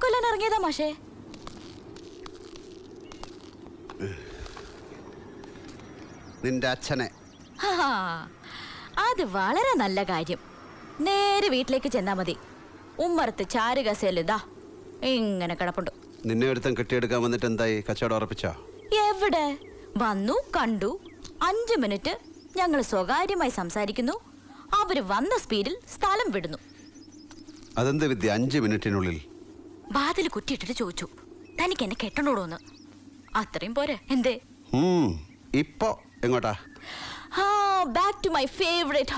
കൊല്ലാൻ ഇറങ്ങിയതാ മാഷേ. നിന്റെ അച്ഛനെ. അത് വളരെ നല്ല കാര്യം. നേരെ വീട്ടിലേക്ക് ചെന്നാ മതി. ഉമ്മറത്ത് ചാരുകസേലിതാ ഇങ്ങനെ കിടപ്പുണ്ട്. നിന്നെ ഒരുത്തം കെട്ടിയെടുക്കാൻ വന്നിട്ട് എന്തായി? കച്ചവടം ഉറപ്പിച്ചോ? എവിടെ? വന്നു, കണ്ടു, 5 മിനിറ്റ് ഞങ്ങൾ സ്വകാര്യമായി സംസാരിക്കുന്നു. അവര് വന്ന സ്പീഡിൽ സ്ഥലം വിടുന്നു. അതെന്ത് വിദ്യ? 5 മിനിറ്റിനുള്ളിൽ വാതിൽ കുറ്റിയിട്ടിട്ട് ചോദിച്ചു, തനിക്ക് എന്നെ കെട്ടണോടോന്ന്. അത്രയും പോരെ? എന്തേ? ഇപ്പോ എങ്ങോട്ടാ? Back to my favourite